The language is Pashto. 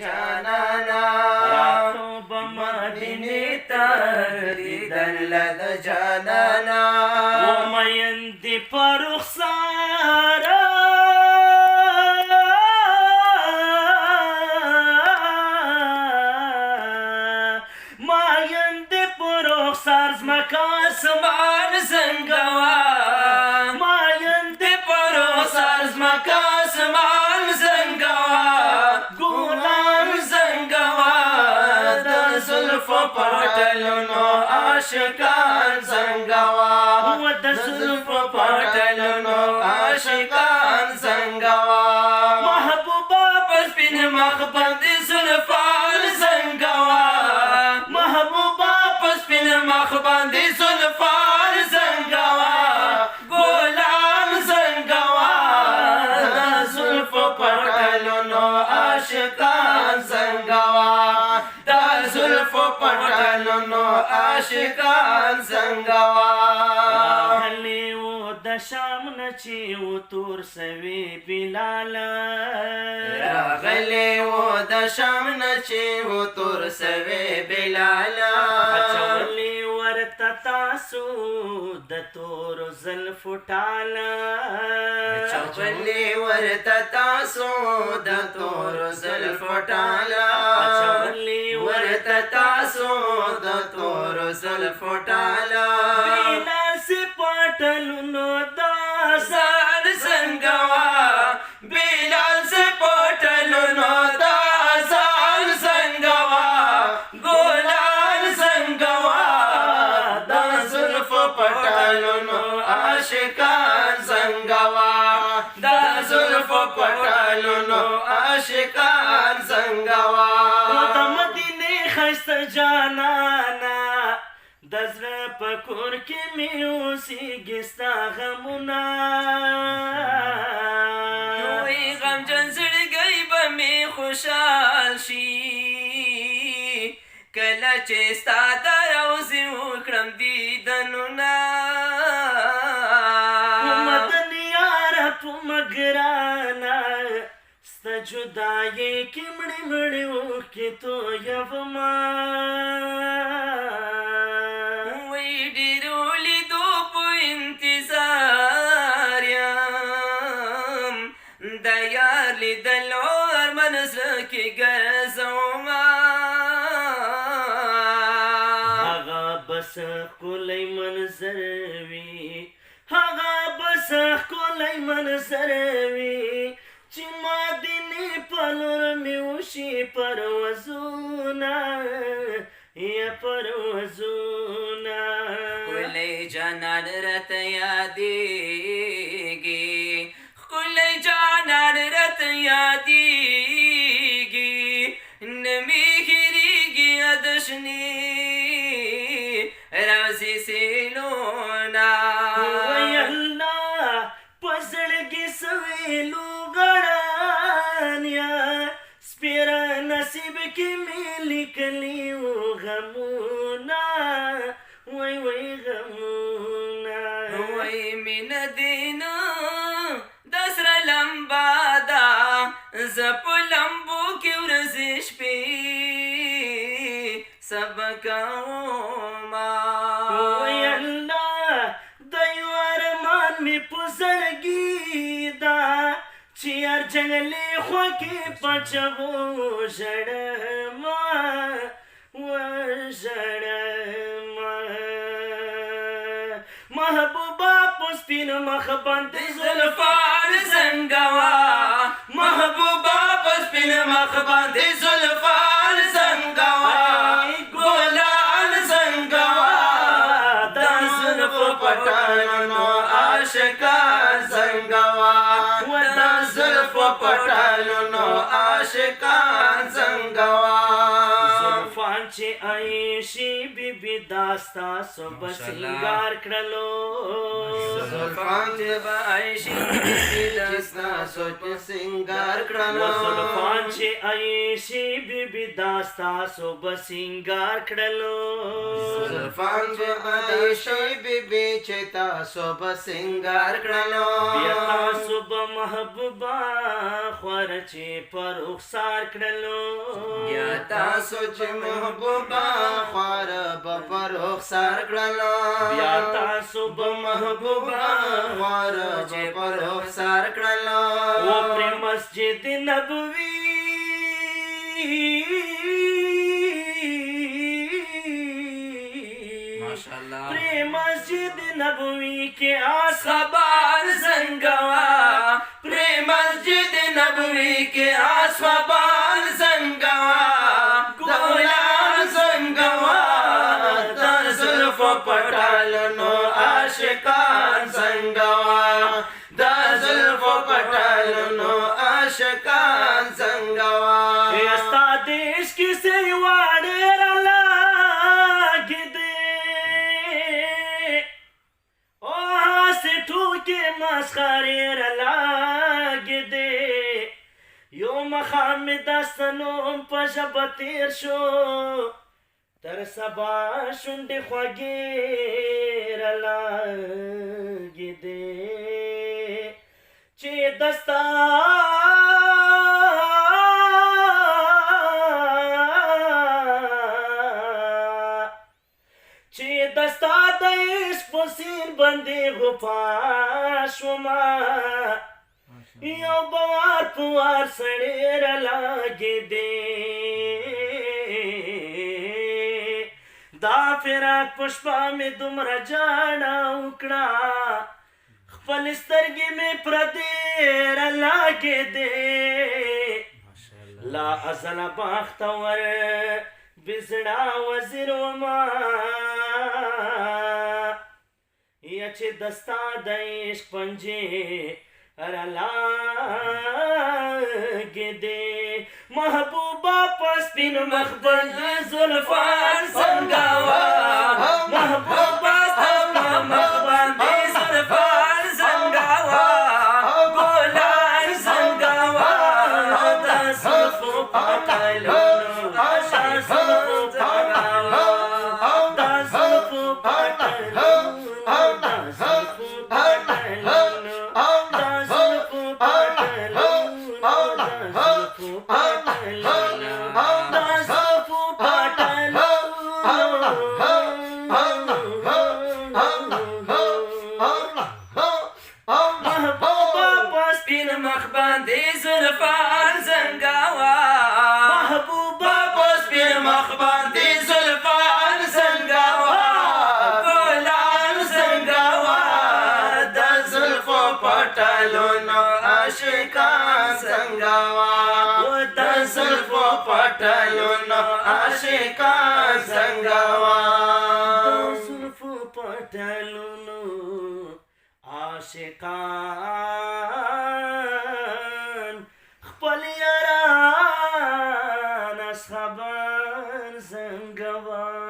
جانانا راتلو بمدینې ته دیدن لد جانانا ومیندې په رخساره مایندې په رخسار ځمکه اسمان زنګوه مایندې په رخسار ځمکه اسمان زنګوه ګلان زنګوه د زلفو پټلونو عاشقان زنګوا و د زلفو پټلونو عاشقان زنګوا محبوبه په سپین مخ باندې زلفان زنګوا محبوبه په سپین مخ باندې زلفان زنګوا ګلان زنګوا د زلفو پټلونو عاشقان زنګوا د زلفو پټلونو عاشقان زنګوا راغلی و د شام نه چې و تور سوي بلاله راغلی و د شام نه چې و تور سوي بلاله اچولی ورته تاسو د تور زلفو ټاله اچولی ورته تاسو د تور زلفو ټاله اچولی ورته تاسو د تور زلفو ټاله بلال سي پټلونو ځان زنګوا بلال سي پټلونو ځان زنګوا ګلان زنګوا د زلفو پټلونو عاشقان زنګوا د زلفو پټلونو عاشقان زنګوا د مدینې ښایسته جانانا د زړه په کور کې مې اوسېږي ستا غمونه وی غمجن زړګی به مې خوشحال شي کله چې ستا د روضې وکړم دیدنونه مدن یاره تو مګرانه ستا جدایۍ کې مړې مړې اوښکې تویومه وی ډېرو لیدو په انتظار یم د یار لیدلو ارمان زړه کې ګرځومه هغه بس ښکلی منظر وي هغه بس ښکلی منظر وي چې مدینې په لور مې وشي پروازونه یا پروازونه ښکلی جانان راته یادېږي ښکلی جانان راته یادېږي نه مې هېرېږي یاد شنې روضې سیلونه وای الله په زړګي سویلو غړانیا سپېره نصیب کې مې لیکلي وو غمونه وای وای غمونه وای مینه دې نه د سره لمبا ده زه په لمبو کې ورځې شپې سبا کومه وای الله د یو ارمان مې په زړګي ده چې هر جنګلې خوا کې په چغو ژړمه وژړمه محبوبه په سپین مخ باندې زلفان زنګوا محبوبه په سپین مخ باندې زلفان زنګوا ګلان زنګوا د زلفو پټلونو عاشقان زنګوا د زلفو پټلونو عاشقان زنګوا زلفان چې عایشی بی بی داستا صبح سنگار کړلو زلفان چې به عایشی بی داستا صبح سنگار کړلو زلفان چې عایشی بی بی داستا صبح سنگار کړلو زلفان چې عایشی بی بی چې تاسو به سنگار کړلو بیا تاسو به محبوبا خور چې پر رخسار کړلو بیا تاسو چې محبوبا خوار به پر رخسار کړلو بیا تاسو به محبوبا خوار چې پر رخسار کړلو و پر مسجد نبوی پر مسجد نبوی کے آسبان زنگوا پر مسجد نبوی کے آسبان زنگوا گولان زنگوا در زلف پٹالنو عاشقان زنگوا در زلف پٹالنو عاشقان زنگوا استا دیش کی سیواڑے رلا گدے ټوکې مسخرې رالاګې دی یو مخام مې داسته نوم په ژبه تېر شو تر سبا شونډې خوږې رالاګې دی چې دستا دستا د عشق په سین باندې غپا شوما یو بوار په وار سړی رالاګې دی دا فراق په شپه مې دومره جاړه وکړه خپل سترګې مې پردې رالاګې دی لا ازل بختور بزړه وزیر وما یا چې دستا د عشق پنجې رالاګې دی محبوبا په سپین مخ باندې زلفان زنګوا محبوبا په مخ باندې زلفان زنګوا ګلان زنګوا د زلفو پټلو مخ باندې زلفان زنګوا محبوبا پس پیر مخ باندې زلفان زنګوا ګلان زنګوا د زلفو پټلونو عاشقان زنګوا د زلفو پټلونو عاشقان زنګوا د زلفو پټلونو عاشقان خپل یاران اصحابان زنګوا